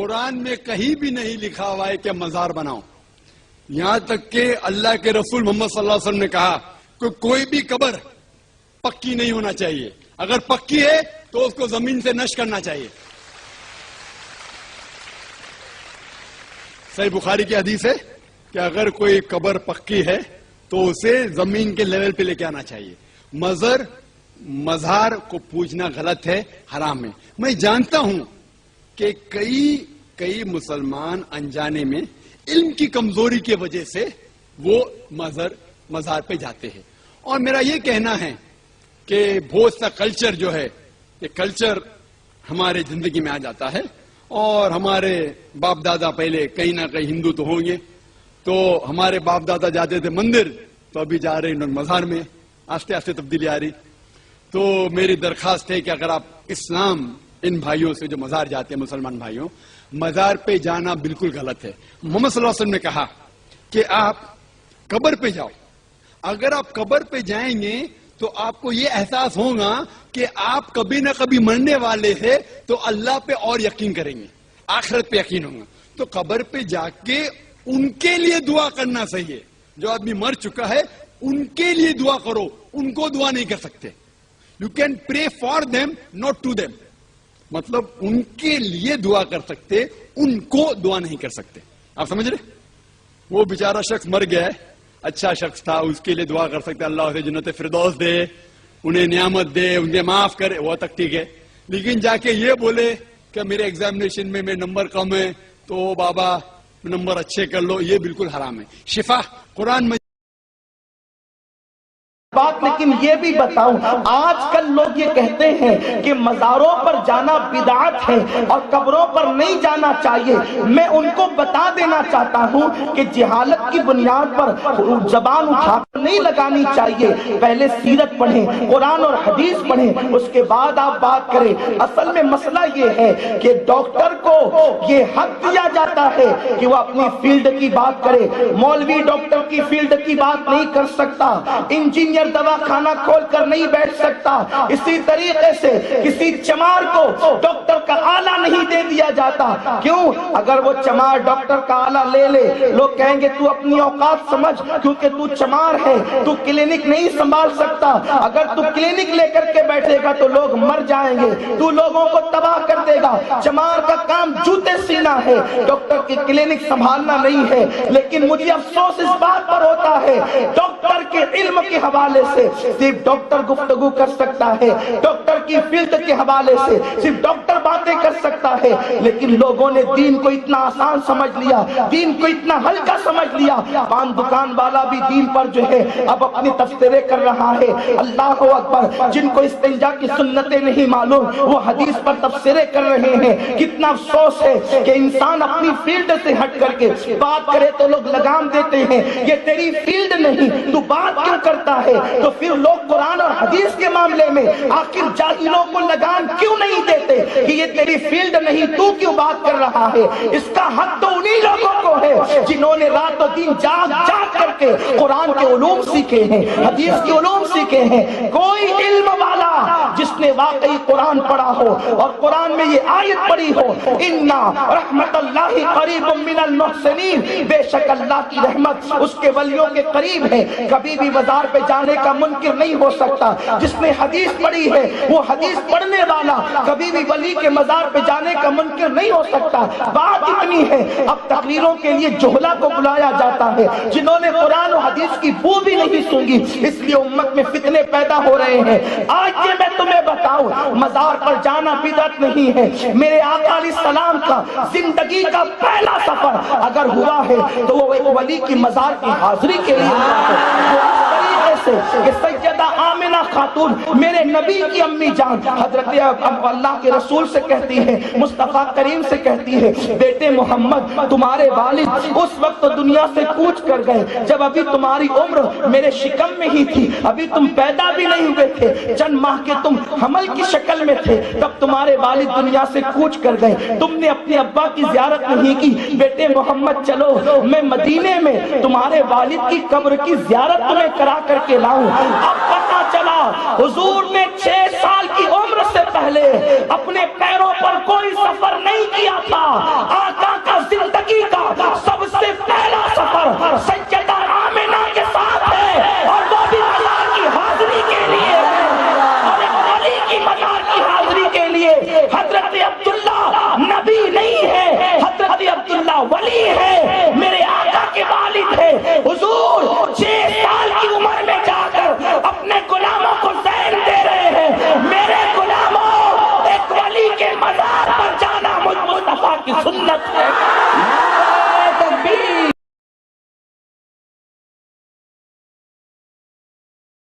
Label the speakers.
Speaker 1: قرآن میں کہیں بھی نہیں لکھا ہوا ہے کہ مزار بناؤ. یہاں تک کہ اللہ کے رسول محمد صلی اللہ علیہ وسلم نے کہا کہ کوئی بھی قبر پکی نہیں ہونا چاہیے. اگر پکی ہے تو اس کو زمین سے نشر کرنا چاہیے. صحیح بخاری کی حدیث ہے کہ اگر کوئی قبر پکی ہے تو اسے زمین کے لیول پہ لے کے آنا چاہیے. مزار کو پوجنا غلط ہے، حرام ہے. میں جانتا ہوں کہ کئی مسلمان انجانے میں علم کی کمزوری کی وجہ سے وہ مزار پہ جاتے ہیں. اور میرا یہ کہنا ہے کہ بہت سا کلچر جو ہے، یہ کلچر ہمارے زندگی میں آ جاتا ہے. اور ہمارے باپ دادا پہلے کہیں نہ کہیں ہندو تو ہوں گے، تو ہمارے باپ دادا جاتے تھے مندر، تو ابھی جا رہے ہیں مزار میں. آستے آستے تبدیلی آ رہی. تو میری درخواست ہے کہ اگر آپ اسلام ان بھائیوں سے جو مزار جاتے ہیں، مسلمان بھائیوں، مزار پہ جانا بالکل غلط ہے. محمد صلی اللہ علیہ وسلم نے کہا کہ آپ قبر پہ جاؤ. اگر آپ قبر پہ جائیں گے تو آپ کو یہ احساس ہوگا کہ آپ کبھی نہ کبھی مرنے والے ہیں، تو اللہ پہ اور یقین کریں گے، آخرت پہ یقین ہوگا. تو قبر پہ جا کے ان کے لیے دعا کرنا صحیح ہے. جو آدمی مر چکا ہے ان کے لیے دعا کرو، ان کو دعا نہیں کر سکتے. You can pray for them not to them. مطلب ان کے لیے دعا کر سکتے، ان کو دعا نہیں کر سکتے. آپ سمجھ رہے؟ وہ بیچارہ شخص مر گیا ہے، اچھا شخص تھا، اس کے لیے دعا کر سکتے اللہ اسے جنت فردوس دے، انہیں نعمت دے، انہیں معاف کرے، وہ تک ٹھیک ہے. لیکن جا کے یہ بولے کہ میرے ایگزامینیشن میں نمبر کم ہے تو بابا نمبر اچھے کر لو، یہ بالکل حرام ہے. شفا قرآن میں
Speaker 2: بات. لیکن یہ بھی بتاؤں، آج کل لوگ یہ کہتے ہیں کہ مزاروں پر جانا بدعت ہے اور قبروں پر نہیں جانا چاہیے. میں ان کو بتا دینا چاہتا ہوں کہ جہالت کی بنیاد پر زبان اٹھا کر نہیں لگانی چاہیے. پہلے سیرت پڑھیں، قرآن اور حدیث پڑھیں، اس کے بعد آپ بات کریں. اصل میں مسئلہ یہ ہے کہ ڈاکٹر کو یہ حق دیا جاتا ہے کہ وہ اپنی فیلڈ کی بات کرے. مولوی ڈاکٹر کی فیلڈ کی بات نہیں کر سکتا، انجینئر دوا خانہ کھول کر نہیں بیٹھ سکتا. اسی طریقے سے کسی چمار کو ڈاکٹر کا آلہ نہیں دے دیا جاتا. کیوں؟ اگر وہ چمار ڈاکٹر کا آلہ لے لے، لوگ کہیں گے تو اپنی اوقات سمجھ، کیونکہ تو چمار ہے، تو کلینک نہیں سنبھال سکتا. اگر تو کلینک لے کر کے بیٹھے گا تو لوگ مر جائیں گے، تو لوگوں کو تباہ کر دے گا. چمار کا کام جوتے سینا ہے، ڈاکٹر کی کلینک سنبھالنا نہیں ہے. لیکن مجھے افسوس اس بات پر ہوتا ہے، ڈاکٹر کے علم کے حوالے سے صرف ڈاکٹر گفتگو کر سکتا ہے، ڈاکٹر کی فیلڈ کے حوالے سے صرف ڈاکٹر باتیں کر سکتا ہے. لیکن لوگوں نے دین کو اتنا آسان سمجھ لیا، دین کو اتنا ہلکا سمجھ لیا. پان دکان والا بھی دین پر جو ہے اب اپنی تفسیریں کر رہا ہے. اللہ اکبر. جن کو استنجا کی سنتیں نہیں معلوم وہ حدیث پر تفسیریں کر رہے ہیں. کتنا افسوس ہے کہ انسان اپنی فیلڈ سے ہٹ کر کے بات کرے تو لوگ لگام دیتے ہیں، یہ تیری فیلڈ نہیں، تو بات کیوں کرتا ہے؟ تو پھر لوگ قرآن اور حدیث کے معاملے میں آخر جاہلوں کو لگام کیوں نہیں دیتے کہ یہ تیری فیلڈ نہیں، تو کیوں بات کر رہا ہے؟ اس کا حق تو انہی لوگوں کو ہے جنہوں نے رات و دن جاگ کر کے قرآن کے علوم سیکھے ہیں، حدیث کے علوم سیکھے ہیں. کوئی علم والا جس نے واقعی قرآن پڑھا ہو اور قرآن میں یہ آیت پڑھی ہو، اِنَّا رحمت اللہ قریب من المحسنین، بے شک اللہ کی رحمت اس کے ولیوں کے قریب ہے، کبھی بھی مزار پہ جانے کا منکر نہیں ہو سکتا. جس نے حدیث پڑھی ہے وہ حدیث پڑھنے والا کبھی بھی ولی کے مزار پہ جانے کا منکر نہیں ہو سکتا. بات اتنی ہے، اب تقریروں کے لیے جہلا کو بلایا جاتا ہے جنہوں نے قرآن و حدیث کی بو بھی نہیں سونگی، اس لیے امت میں فتنے پیدا ہو رہے ہیں. آج یہ میں تمہیں بتاؤں، مزار پر جانا بدعت نہیں ہے. میرے آقا علیہ السلام کا زندگی کا پہلا سفر اگر ہوا ہے تو وہ ایک ولی کی مزار کی حاضری کے لیے ہوا ہے. کہ سیدہ آمنہ خاتون میرے نبی کی امی جان حضرت اللہ کے رسول سے کہتی ہے، مصطفیٰ کریم سے کہتی ہے، بیٹے محمد تمہارے والد اس وقت دنیا سے کوچ کر گئے جب ابھی تمہاری عمر میرے شکم میں ہی تھی، ابھی تم پیدا بھی نہیں ہوئے تھے، چند ماہ کے تم حمل کی شکل میں تھے، تب تمہارے والد دنیا سے کوچ کر گئے، تم نے اپنے ابا کی زیارت نہیں کی. بیٹے محمد چلو میں مدینے میں تمہارے والد کی قبر کی زیارت تمہیں کرا کر کے لاؤں. اب پتہ چلا حضور نے 6 سال کی عمر سے پہلے اپنے پیروں پر کوئی سفر نہیں کیا تھا. آقا کا زندگی کا سب سے پہلا سفر سیدہ آمنہ کے ساتھ ہے اور وہ بھی مزار کی حاضری کے لیے اور ولی کی مزار کی حاضری کے لیے. حضرت عبداللہ نبی نہیں ہے, حضرت عبداللہ ولی ہے, میرے آقا کے والد ہے. حضور 6 سال کی عمر میں جا کر اپنے غلاموں کو زین دے رہے ہیں. میرے غلاموں, ایک ولی کے مزار پر جانا مصطفیٰ کی سنت ہے.